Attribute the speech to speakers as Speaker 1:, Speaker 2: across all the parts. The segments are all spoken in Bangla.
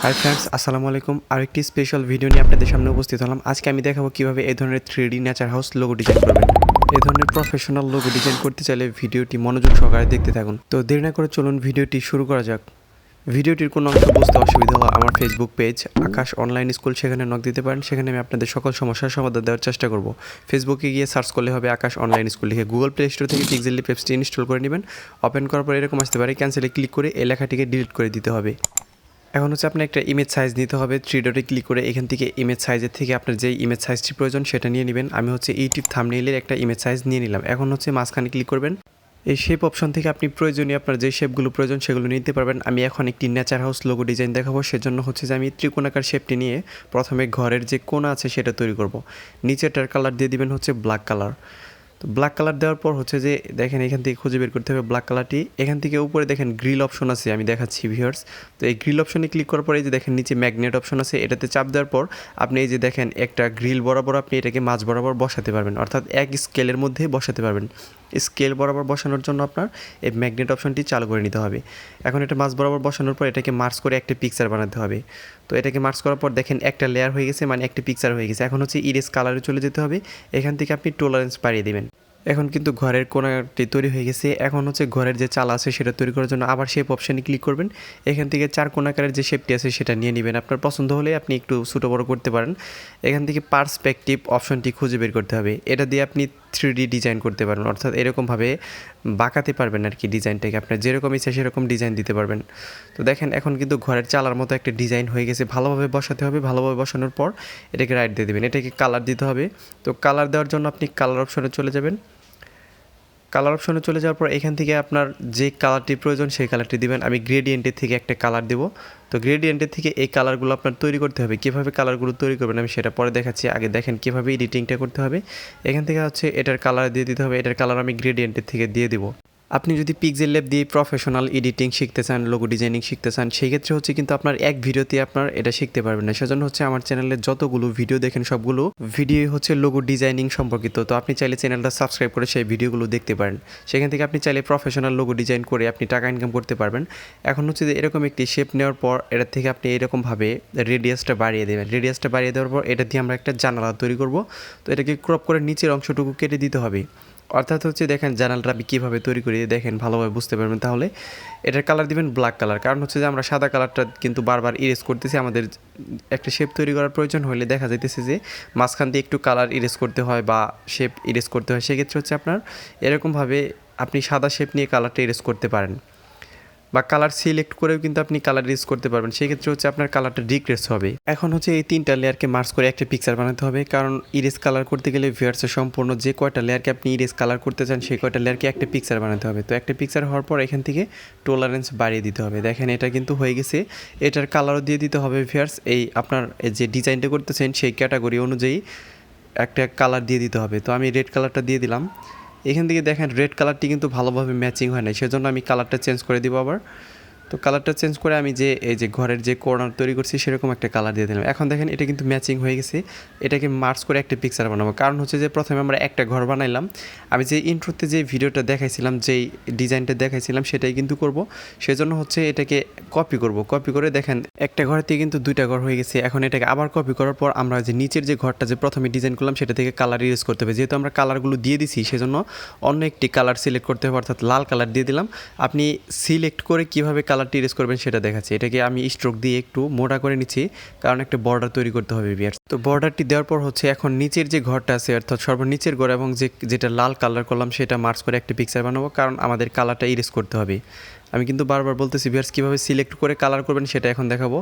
Speaker 1: হাই ফ্রেন্ডস, আসসালামু আলাইকুম। আরেকটি স্পেশাল ভিডিও নিয়ে আপনাদের সামনে উপস্থিত হলাম। আজকে আমি দেখাবো কিভাবে এই ধরনের 3D nature house logo design করবেন। এই ধরনের প্রফেশনাল লোগো ডিজাইন করতে চাইলে ভিডিওটি মনোযোগ সহকারে দেখতে থাকুন। তো দেরি না করে চলুন ভিডিওটি শুরু করা যাক। ভিডিওটির কোনো অংশ বুঝতে অসুবিধা হলে আমার ফেসবুক পেজ আকাশ অনলাইন স্কুল, সেখানে নক দিতে পারেন। সেখানে আমি আপনাদের সকল সমস্যার সমাধান দেওয়ার চেষ্টা করব। ফেসবুকে গিয়ে সার্চ করলে হবে আকাশ অনলাইন স্কুল লিখে গুগল প্লে স্টোর থেকে পিক্সেল অ্যাপসটি ইনস্টল করে নেবেন। ওপেন করার পর এরকম আসতে পারে, ক্যান্সেলে ক্লিক করে এই লেখাটিকে ডিলিট করে দিতে হবে। এখন হচ্ছে আপনার একটা ইমেজ সাইজ নিতে হবে। 3 ডটে ক্লিক করে এখান থেকে ইমেজ সাইজের থেকে আপনার যেই ইমেজ সাইজটি প্রয়োজন সেটা নিয়ে নেবেন। আমি হচ্ছে ইউটিউব থাম্বনেইলের একটা ইমেজ সাইজ নিয়ে নিলাম। এখন হচ্ছে মাঝখানে ক্লিক করবেন। এই শেপ অপশন থেকে আপনি প্রয়োজনীয় আপনার যে শেপগুলো প্রয়োজন সেগুলো নিতে পারবেন। আমি এখন একটি নেচার হাউস লোগো ডিজাইন দেখাবো। সেজন্য হচ্ছে যে আমি ত্রিকোণাকার শেপটি নিয়ে প্রথমে ঘরের যে কোণা আছে সেটা তৈরি করব। নিচেরটার কালার দিয়ে দিবেন হচ্ছে ব্ল্যাক কালার। তো ব্ল্যাক কালার দেওয়ার পর হচ্ছে যে দেখেন এখান থেকে খুঁজে বের করতে হবে ব্ল্যাক কালারটি। এখান থেকে উপরে দেখেন গ্রিল অপশন আছে, আমি দেখাচ্ছি ভিউয়ার্স। তো এই গ্রিল অপশনে ক্লিক করার পরে এই যে দেখেন নিচে ম্যাগনেট অপশন আছে, এটাতে চাপ দেওয়ার পর আপনি এই যে দেখেন একটা গ্রিল বরাবর আপনি এটাকে মাঝ বরাবর বসাতে পারবেন, অর্থাৎ এক স্কেলের মধ্যে বসাতে পারবেন। স্কেল বরাবর বসানোর জন্য আপনার এই ম্যাগনেট অপশনটি চালু করে নিতে হবে। এখন এটা মাঝ বরাবর বসানোর পর এটাকে মার্চ করে একটা পিকচার বানাতে হবে। তো এটাকে মার্চ করার পর দেখেন একটা লেয়ার হয়ে গেছে, মানে একটা পিকচার হয়ে গেছে। এখন হচ্ছে ইরেজ কালারে চলে যেতে হবে। এখান থেকে আপনি টলারেন্স বাড়িয়ে দেবেন। এখন কিন্তু ঘরের কোণাটি তৈরি হয়ে গেছে। এখন হচ্ছে ঘরের যে চালা আছে সেটা তৈরি করার জন্য আবার শেপ অপশানে ক্লিক করবেন। এখান থেকে 4 কোণাকারের যে শেপটি আছে সেটা নিয়ে নেবেন। আপনার পছন্দ হলে আপনি একটু ছোটো বড়ো করতে পারেন। এখান থেকে পার্সপেক্টিভ অপশনটি খুঁজে বের করতে হবে। এটা দিয়ে আপনি 3D ডিজাইন করতে পারবেন, অর্থাৎ এরকমভাবে বাঁকাতে পারবেন আর কি ডিজাইনটাকে। আপনার যেরকম ইচ্ছা সেরকম ডিজাইন দিতে পারবেন। তো দেখেন এখন কিন্তু ঘরের চালার মতো একটা ডিজাইন হয়ে গেছে। ভালোভাবে বসাতে হবে। ভালোভাবে বসানোর পর এটাকে রাইট দিয়ে দেবেন। এটাকে কালার দিতে হবে। তো কালার দেওয়ার জন্য আপনি কালার অপশনে চলে যাবেন। কালার অপশনে চলে যাওয়ার পর এখান থেকে আপনার যে কালারটি প্রয়োজন সেই কালারটি দিবেন। আমি গ্রেডিয়েন্টের থেকে একটা কালার দেবো। তো গ্রেডিয়েন্টের থেকে এই কালারগুলো আপনার তৈরি করতে হবে। কীভাবে কালারগুলো তৈরি করবেন আমি সেটা পরে দেখাচ্ছি। আগে দেখেন কীভাবে এডিটিংটা করতে হবে। এখান থেকে হচ্ছে এটার কালার দিয়ে দিতে হবে। এটার কালার আমি গ্রেডিয়েন্টের থেকে দিয়ে দেবো। আপনি যদি পিক্সেল দিয়ে প্রফেশনাল এডিটিং শিখতে চান, লোগো ডিজাইনিং শিখতে চান, সেই ক্ষেত্রে হচ্ছে কিন্তু আপনার এক ভিডিওতে আপনার এটা শিখতে পারবেন না। সেজন্য হচ্ছে আমার চ্যানেলে যতগুলো ভিডিও দেখেন সবগুলো ভিডিও হচ্ছে লোগো ডিজাইনিং সম্পর্কিত। তো আপনি চাইলে চ্যানেলটা সাবস্ক্রাইব করে সেই ভিডিওগুলো দেখতে পারেন। সেখান থেকে আপনি চাইলে প্রফেশনাল লোগো ডিজাইন করে আপনি টাকা ইনকাম করতে পারবেন। এখন হচ্ছে যে এরকম একটি শেপ নেওয়ার পর এটার থেকে আপনি এরকমভাবে রেডিয়াসটা বাড়িয়ে দেবেন। রেডিয়াসটা বাড়িয়ে দেওয়ার পর এটা দিয়ে আমরা একটা জানালা তৈরি করব। তো এটাকে ক্রপ করে নিচের অংশটুকু কেটে দিতে হবে। অর্থাৎ হচ্ছে দেখেন জানালাটা আমি কীভাবে তৈরি করি দেখেন, ভালোভাবে বুঝতে পারবেন। তাহলে এটার কালার দিবেন ব্ল্যাক কালার, কারণ হচ্ছে যে আমরা সাদা কালারটা কিন্তু বারবার ইরেজ করতেছি। আমাদের একটা শেপ তৈরি করার প্রয়োজন হলে দেখা যাইতেছে যে মাঝখান দিয়ে একটু কালার ইরেজ করতে হয় বা শেপ ইরেজ করতে হয়। সেক্ষেত্রে হচ্ছে আপনার এরকমভাবে আপনি সাদা শেপ নিয়ে কালারটা ইরেজ করতে পারেন, বা কালার সিলেক্ট করেও কিন্তু আপনি কালার ইউজ করতে পারবেন। সেক্ষেত্রে হচ্ছে আপনার কালারটা ডিক্রেস হবে। এখন হচ্ছে এই 3টা লেয়ারকে মার্চ করে একটা পিকচার বানাতে হবে, কারণ ইরেজ কালার করতে গেলে ভিউয়ার্সের সম্পূর্ণ যে কয়টা লেয়ারকে আপনি ইরেজ কালার করতে চান সেই কয়টা লেয়ারকে একটা পিকচার বানাতে হবে। তো একটা পিকচার হওয়ার পর এখান থেকে টলারেন্স বাড়িয়ে দিতে হবে। দেখেন এটা কিন্তু হয়ে গেছে। এটার কালারও দিয়ে দিতে হবে ভিউয়ার্স। এই আপনার যে ডিজাইনটা করতেছেন সেই ক্যাটাগরি অনুযায়ী একটা কালার দিয়ে দিতে হবে। তো আমি রেড কালারটা দিয়ে দিলাম। এখান থেকে দেখেন রেড কালারটি কিন্তু ভালোভাবে ম্যাচিং হয় না, সেজন্য আমি কালারটা চেঞ্জ করে দিব আবার। তো কালারটা চেঞ্জ করে আমি যে এই যে ঘরের যে কর্নার তৈরি করছি সেরকম একটা কালার দিয়ে দিলাম। এখন দেখেন এটা কিন্তু ম্যাচিং হয়ে গেছে। এটাকে মার্চ করে একটা পিকচার বানাবো, কারণ হচ্ছে যে প্রথমে আমরা একটা ঘর বানাইলাম। আমি যে ইন্ট্রোতে যে ভিডিওটা দেখাইছিলাম, যেই ডিজাইনটা দেখাইছিলাম সেটাই কিন্তু করব। সেজন্য হচ্ছে এটাকে কপি করব। কপি করে দেখেন একটা ঘর থেকে কিন্তু 2টা ঘর হয়ে গেছে। এখন এটাকে আবার কপি করার পর আমরা যে নিচের যে ঘরটা যে প্রথমে ডিজাইন করলাম সেটা থেকে কালার ইউজ করতে হবে। যেহেতু আমরা কালারগুলো দিয়ে দিছি সেজন্য অন্য একটি কালার সিলেক্ট করতে হবে, অর্থাৎ লাল কালার দিয়ে দিলাম। আপনি সিলেক্ট করে কীভাবে কালারটি ইরেজ করবেন সেটা দেখাচ্ছি। এটাকে আমি স্ট্রোক দিয়ে একটু মোটা করে নিচ্ছি, কারণ একটা বর্ডার তৈরি করতে হবে ভিউয়ার্স। তো বর্ডারটি দেওয়ার পর হচ্ছে এখন নিচের যে ঘরটা আছে, অর্থাৎ সর্বনিচের ঘর এবং যেটা লাল কালার করলাম সেটা মার্চ করে একটা পিকচার বানাবো, কারণ আমাদের কালারটা ইরেজ করতে হবে। আমি কিন্তু বারবার বলতেছি ভিউয়ার্স কীভাবে সিলেক্ট করে কালার করবেন সেটা এখন দেখাবো।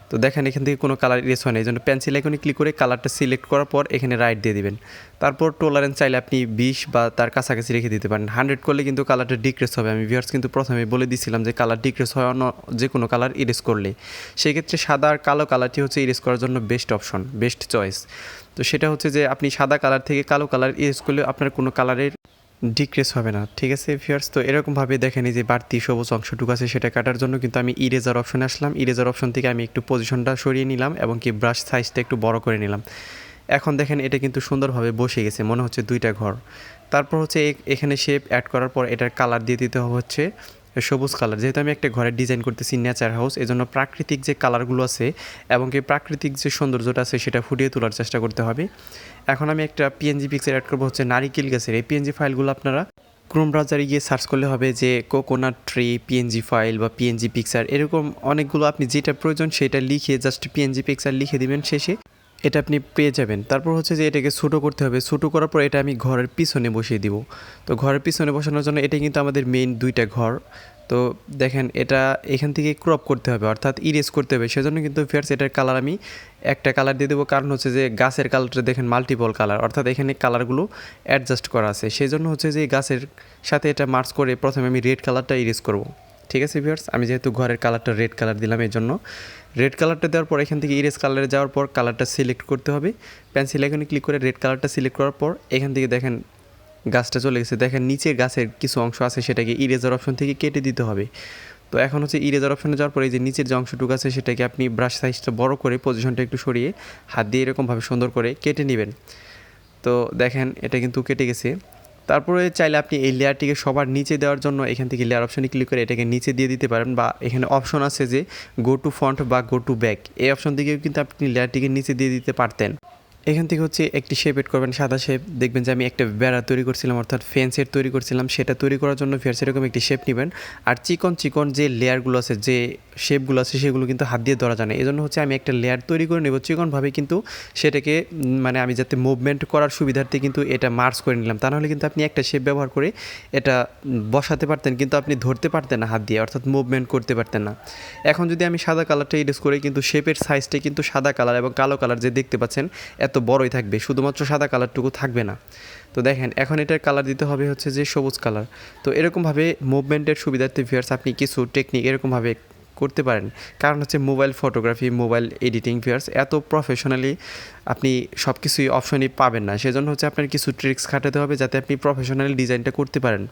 Speaker 1: তো দেখেন এখান থেকে কোনো কালার ইরেজ হয় না, এই জন্য পেন্সিল আইকনে ক্লিক করে কালারটা সিলেক্ট করার পর এখানে রাইট দিয়ে দিবেন। তারপর টলারেন্স চাইলে আপনি 20 বা তার কাছাকাছি রেখে দিতে পারেন। 100 করলে কিন্তু কালারটা ডিক্রেস হবে। আমি ভিউয়ার্স কিন্তু প্রথমে বলে দিয়েছিলাম যে কালার ডিক্রেস হয় অন্য যে কোনো কালার ইরেজ করলে। সেক্ষেত্রে সাদা আর কালো কালারটি হচ্ছে ইরেজ করার জন্য বেস্ট অপশন, বেস্ট চয়েস। তো সেটা হচ্ছে যে আপনি সাদা কালার থেকে কালো কালার ইরেজ করলে আপনার কোনো কালারের ডিক্রেস হবে না। ঠিক আছে ভিউয়ার্স, তো এরকমভাবে দেখেন এই যে বাড়তি সবুজ অংশটুকু আছে সেটা কাটার জন্য কিন্তু আমি ইরেজার অপশনে আসলাম। ইরেজার অপশন থেকে আমি একটু পজিশনটা সরিয়ে নিলাম এবং কি ব্রাশ সাইজটা একটু বড় করে নিলাম। এখন দেখেন এটা কিন্তু সুন্দরভাবে বসে গেছে, মনে হচ্ছে 2টা ঘর। তারপর হচ্ছে এখানে শেপ অ্যাড করার পর এটার কালার দিয়ে দিতে হবে হচ্ছে সবুজ কালার, যেহেতু আমি একটা ঘরের ডিজাইন করতেছি নেচার হাউস, এজন্য প্রাকৃতিক যে কালারগুলো আছে এবং কি প্রাকৃতিক যে সৌন্দর্যটা আছে সেটা ফুটিয়ে তোলার চেষ্টা করতে হবে। এখন আমি একটা পিএনজি পিকচার অ্যাড করবো হচ্ছে নারিকেল গাছের। এই পিএনজি ফাইলগুলো আপনারা ক্রোম ব্রাউজারে গিয়ে সার্চ করলে হবে যে কোকোনাট ট্রি পিএনজি ফাইল বা পিএনজি পিকচার, এরকম অনেকগুলো আপনি যেটা প্রয়োজন সেটা লিখে জাস্ট পিএনজি পিকচার লিখে দিবেন, শেষে এটা আপনি পেয়ে যাবেন। তারপর হচ্ছে যে এটাকে ছোটো করতে হবে। ছোটো করার পর এটা আমি ঘরের পিছনে বসিয়ে দিব। তো ঘরের পিছনে বসানোর জন্য এটা কিন্তু আমাদের মেইন দুইটা ঘর। তো দেখেন এটা এখান থেকে ক্রপ করতে হবে, অর্থাৎ ইরেজ করতে হবে। সেজন্য কিন্তু ফিয়ার্স এটার কালার আমি একটা কালার দিয়ে দেবো, কারণ হচ্ছে যে গাছের কালারটা দেখেন মাল্টিপল কালার, অর্থাৎ এখানে কালারগুলো অ্যাডজাস্ট করা আছে। সেই জন্য হচ্ছে যে গাছের সাথে এটা মার্চ করে প্রথমে আমি রেড কালারটা ইরেজ করব। ঠিক আছে ভিউয়ার্স, আমি যেহেতু ঘরের কালারটা রেড কালার দিলাম, এই জন্য রেড কালারটা দেওয়ার পর এখান থেকে ইরেজ কালারে যাওয়ার পর কালারটা সিলেক্ট করতে হবে। পেন্সিল আইকনে ক্লিক করে রেড কালারটা সিলেক্ট করার পর এখান থেকে দেখেন গাছটা চলে গেছে। দেখেন নিচে গাছের কিছু অংশ আছে সেটাকে ইরেজার অপশন থেকে কেটে দিতে হবে। তো এখন হচ্ছে ইরেজার অপশনে যাওয়ার পরে এই যে নিচের যে অংশটুকু আছে সেটাকে আপনি ব্রাশ সাইজটা বড় করে পজিশনটা একটু সরিয়ে হাত দিয়ে এরকমভাবে সুন্দর করে কেটে নেবেন। তো দেখেন এটা কিন্তু কেটে গেছে। তারপরে চাইলে আপনি এই লেয়ারটিকে সবার নিচে দেওয়ার জন্য এখান থেকে লেয়ার অপশনে ক্লিক করে এটাকে নিচে দিয়ে দিতে পারেন, বা এখানে অপশন আছে যে গো টু ফন্ট বা গো টু ব্যাক, এই অপশন থেকেও কিন্তু আপনি লেয়ারটিকে নিচে দিয়ে দিতে পারতেন। এখান থেকে হচ্ছে একটি শেপ এড করবেন, সাদা শেপ। দেখবেন যে আমি একটা বেড়া তৈরি করছিলাম, অর্থাৎ ফেন্সের তৈরি করছিলাম, সেটা তৈরি করার জন্য ফের সেরকম একটি শেপ নেবেন। আর চিকন চিকন যে লেয়ারগুলো আছে, যে শেপগুলো আছে, সেগুলো কিন্তু হাত দিয়ে ধরা যায় না। এই জন্য হচ্ছে আমি একটা লেয়ার তৈরি করে নেব চিকনভাবে, কিন্তু সেটাকে মানে আমি যাতে মুভমেন্ট করার সুবিধার্থে কিন্তু এটা মার্চ করে নিলাম। তা নাহলে কিন্তু আপনি একটা শেপ ব্যবহার করে এটা বসাতে পারতেন, কিন্তু আপনি ধরতে পারতেন না হাত দিয়ে, অর্থাৎ মুভমেন্ট করতে পারতেন না। এখন যদি আমি সাদা কালারটা ইউজ করি, কিন্তু শেপের সাইজটা কিন্তু সাদা কালার এবং কালো কালার যে দেখতে পাচ্ছেন এত বড়ই থাকবে, শুধুমাত্র সাদা কালারটুকু থাকবে না। তো দেখেন এখন এটার কালার দিতে হবে হচ্ছে যে সবুজ কালার। তো এরকমভাবে মুভমেন্টের সুবিধার্থে ভিউয়ার্স আপনি কিছু টেকনিক এরকমভাবে করতে পারেন, কারণ হচ্ছে mobile photography, mobile editing viewers এত প্রফেশনালি আপনি সব কিছুই অপশনই পাবেন না। সেজন্য হচ্ছে আপনার কিছু ট্রিক্স খাটাতে হবে যাতে আপনি প্রফেশনালি ডিজাইনটা করতে পারেন।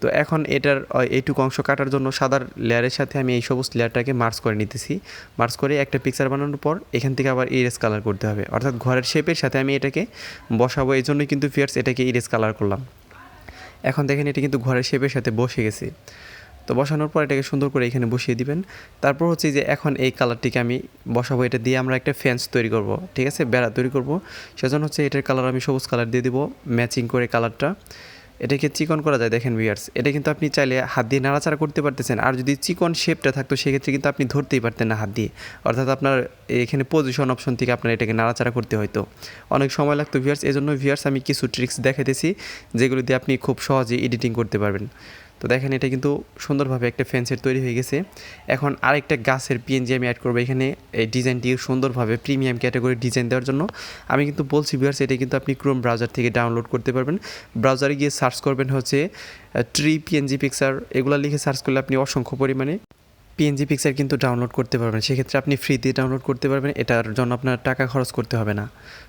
Speaker 1: তো এখন এটার এইটুকু অংশ কাটার জন্য সাদার লেয়ারের সাথে আমি এই সবুজ লেয়ারটাকে মার্চ করে নিতেছি। মার্চ করে একটা পিকচার বানানোর পর এখান থেকে আবার ইরেজ কালার করতে হবে, অর্থাৎ ঘরের শেপের সাথে আমি এটাকে বসাবো, এই জন্যই কিন্তু ফিয়ার্স এটাকে ইরেজ কালার করলাম। এখন দেখেন এটা কিন্তু ঘরের শেপের সাথে বসে গেছে। তো বসানোর পর এটাকে সুন্দর করে এখানে বসিয়ে দিবেন। তারপর হচ্ছে যে এখন এই কালারটিকে আমি বসাবো, এটা দিয়ে আমরা একটা ফেন্স তৈরি করব, ঠিক আছে, বেড়া তৈরি করব। সেজন্য হচ্ছে এটার কালার আমি সবুজ কালার দিয়ে দিব, ম্যাচিং করে কালারটা। এটাকে চিকন করা যায়, দেখেন ভিউয়ার্স এটা কিন্তু আপনি চাইলে হাত দিয়ে নাড়াচাড়া করতে পারতেছেন। আর যদি চিকন শেপটা থাকতো সেক্ষেত্রে কিন্তু আপনি ধরতেই পারতেন না হাত দিয়ে, অর্থাৎ আপনার এখানে পজিশন অপশন থেকে আপনার এটাকে নাড়াচাড়া করতে হয়তো অনেক সময় লাগতো ভিউয়ার্স। এই জন্য ভিউয়ার্স আমি কিছু ট্রিক্স দেখাইতেছি যেগুলো দিয়ে আপনি খুব সহজে এডিটিং করতে পারবেন। তো দেখেন এটা কিন্তু সুন্দরভাবে একটা ফেন্সের তৈরি হয়ে গেছে। এখন আরেকটা গাছের পিএনজি আমি অ্যাড করবো এখানে। এই ডিজাইনটি সুন্দরভাবে প্রিমিয়াম ক্যাটাগরির ডিজাইন দেওয়ার জন্য আমি কিন্তু বলছি ভিউয়ার্স এটা কিন্তু আপনি ক্রোম ব্রাউজার থেকে ডাউনলোড করতে পারবেন। ব্রাউজারে গিয়ে সার্চ করবেন হচ্ছে ট্রি পিএনজি পিকচার, এগুলো লিখে সার্চ করলে আপনি অসংখ্য পরিমাণে পিএনজি পিকচার কিন্তু ডাউনলোড করতে পারবেন। সেক্ষেত্রে আপনি ফ্রিতে ডাউনলোড করতে পারবেন, এটার জন্য আপনার টাকা খরচ করতে হবে না।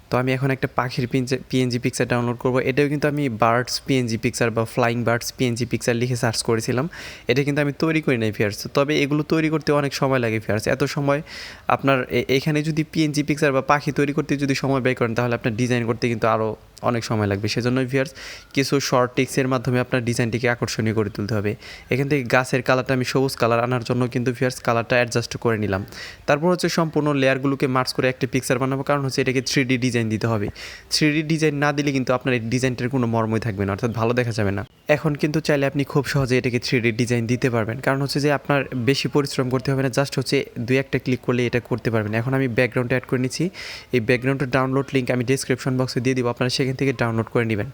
Speaker 1: তো আমি এখন একটা পাখির পিএনজি পিকচার ডাউনলোড করব। এটাও কিন্তু আমি বার্ডস পিএনজি পিকচার বা ফ্লাইং বার্ডস পিএনজি পিকচার লিখে সার্চ করেছিলাম। এটা কিন্তু আমি তৈরি করি নাই ফিয়ার্স, তবে এগুলো তৈরি করতে অনেক সময় লাগে ফিয়ার্স। এত সময় আপনার এখানে যদি পিএনজি পিকচার বা পাখি তৈরি করতে যদি সময় ব্যয় করেন তাহলে আপনার ডিজাইন করতে কিন্তু আরও অনেক সময় লাগবে। সেজন্য ভিউয়ার্স কিছু শর্ট টিক্সের মাধ্যমে আপনার ডিজাইনটিকে আকর্ষণীয় করে তুলতে হবে। এখান থেকে গাছের কালারটা আমি সবুজ কালার আনার জন্য কিন্তু ভিউয়ার্স কালারটা অ্যাডজাস্ট করে নিলাম। তারপর হচ্ছে সম্পূর্ণ লেয়ারগুলোকে মার্চ করে একটা পিকচার বানাবো, কারণ হচ্ছে এটাকে 3D ডিজাইন দিতে হবে। 3D ডিজাইন না দিলে কিন্তু আপনার এই ডিজাইনটার কোনো মর্মই থাকবে না, অর্থাৎ ভালো দেখা যাবে না। এখন কিন্তু চাইলে আপনি খুব সহজে এটাকে 3D ডিজাইন দিতে পারবেন, কারণ হচ্ছে যে আপনার বেশি পরিশ্রম করতে হবে না, জাস্ট হচ্ছে 2-1টা ক্লিক করলে এটা করতে পারবেন। এখন আমি ব্যাকগ্রাউন্ডটা অ্যাড করে নিচ্ছি। এই ব্যাকগ্রাউন্ডের ডাউনলোড লিঙ্ক আমি ডেসক্রিপশন বক্সে দিয়ে দিব, আপনারা সেখান থেকে ডাউনলোড করে নেবেন।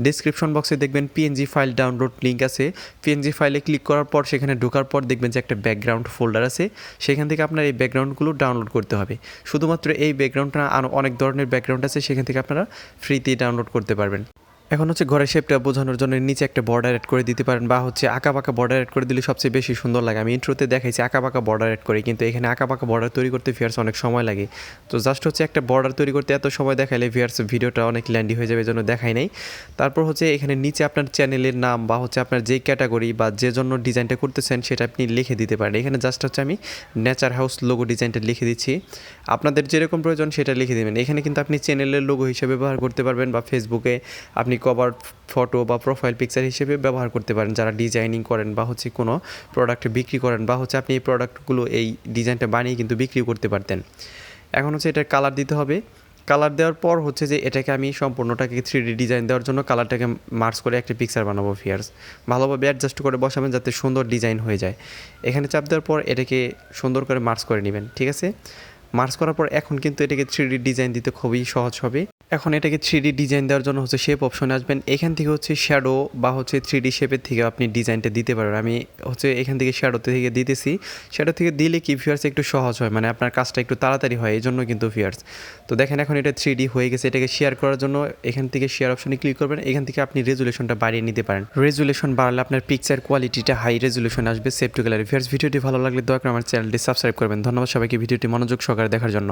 Speaker 1: ডেসক্রিপশন বক্সে দেখবেন পিএনজি ফাইল ডাউনলোড লিঙ্ক আছে। পিএনজি ফাইলে ক্লিক করার পর সেখানে ঢোকার পর দেখবেন যে একটা ব্যাকগ্রাউন্ড ফোল্ডার আছে, সেখান থেকে আপনার এই ব্যাকগ্রাউন্ডগুলো ডাউনলোড করতে হবে। শুধুমাত্র এই ব্যাকগ্রাউন্ডটা আরও অনেক ধরনের ব্যাকগ্রাউন্ড আছে, সেখান থেকে আপনারা ফ্রিতে ডাউনলোড করতে পারবেন। এখন হচ্ছে ঘরের শেপটা বোঝানোর জন্য নিচে একটা বর্ডার অ্যাড করে দিতে পারেন, বা হচ্ছে আঁকাবাঁকা বর্ডার অ্যাড করে দিলে সবচেয়ে বেশি সুন্দর লাগে। আমি ইন্ট্রোতে দেখাইছি আঁকাবাঁকা বর্ডার অ্যাড করে, কিন্তু এখানে আঁকাবাঁকা বর্ডার তৈরি করতে ভিউয়ার্স অনেক সময় লাগে। তো জাস্ট হচ্ছে একটা বর্ডার তৈরি করতে এত সময় দেখাইলে ভিউয়ার্স ভিডিওটা অনেক ল্যান্ডি হয়ে যাবে, এই জন্য দেখাই নাই। তারপর হচ্ছে এখানে নিচে আপনার চ্যানেলের নাম বা হচ্ছে আপনার যেই ক্যাটাগরি বা যে জন্য ডিজাইনটা করতেছেন সেটা আপনি লিখে দিতে পারেন। এখানে জাস্ট হচ্ছে আমি নেচার হাউস লোগো ডিজাইনটা লিখে দিচ্ছি, আপনাদের যেরকম প্রয়োজন সেটা লিখে দেবেন। এখানে কিন্তু আপনি চ্যানেলের লোগো হিসেবে ব্যবহার করতে পারবেন, বা ফেসবুকে আপনি কভার ফটো বা প্রোফাইল পিকচার হিসেবে ব্যবহার করতে পারেন যারা ডিজাইনিং করেন বা হচ্ছে কোনো প্রোডাক্ট বিক্রি করেন বা হচ্ছে আপনি এই প্রোডাক্টগুলো এই ডিজাইনটা বানিয়ে কিন্তু বিক্রি করতে পারতেন। এখন হচ্ছে এটার কালার দিতে হবে। কালার দেওয়ার পর হচ্ছে যে এটাকে আমি সম্পূর্ণটাকে 3D ডিজাইন দেওয়ার জন্য কালারটাকে মার্চ করে একটা পিকচার বানাবো ফিয়ার্স। ভালোভাবে অ্যাডজাস্ট করে বসাবেন যাতে সুন্দর ডিজাইন হয়ে যায়। এখানে চাপ দেওয়ার পর এটাকে সুন্দর করে মার্চ করে নেবেন, ঠিক আছে? মার্চ করার পর এখন কিন্তু এটাকে 3D ডিজাইন দিতে খুবই সহজ হবে। এখন এটাকে 3D ডিজাইন দেওয়ার জন্য হচ্ছে শেপ অপশনে আসবেন। এখান থেকে হচ্ছে শ্যাডো বা হচ্ছে 3D শেপের থেকে আপনি ডিজাইনটা দিতে পারবেন। আমি হচ্ছে এখান থেকে শ্যাডো থেকে দিতেছি। শ্যাডো থেকে দিলে কি ভিউয়ার্স একটু সহজ হয়, মানে আপনার কাজটা একটু তাড়াতাড়ি হয়, এই জন্য কিন্তু ভিউয়ার্স। তো দেখেন এখন এটা 3D হয়ে গেছে। এটাকে শেয়ার করার জন্য এখান থেকে শেয়ার অপশনে ক্লিক করবেন। এখান থেকে আপনি রেজুলেশনটা বাড়িয়ে নিতে পারেন। রেজুলেশন বাড়ালে আপনার পিকচার কোয়ালিটিটা হাই রেজুলেশন আসবে, সেভ টু গ্যালারি। ভিউয়ার্স ভিডিওটি ভালো লাগলে দয়া করে আমার চ্যানেলটি সাবস্ক্রাইব করবেন। ধন্যবাদ সবাইকে ভিডিওটি মনোযোগ সহকারে দেখার জন্য।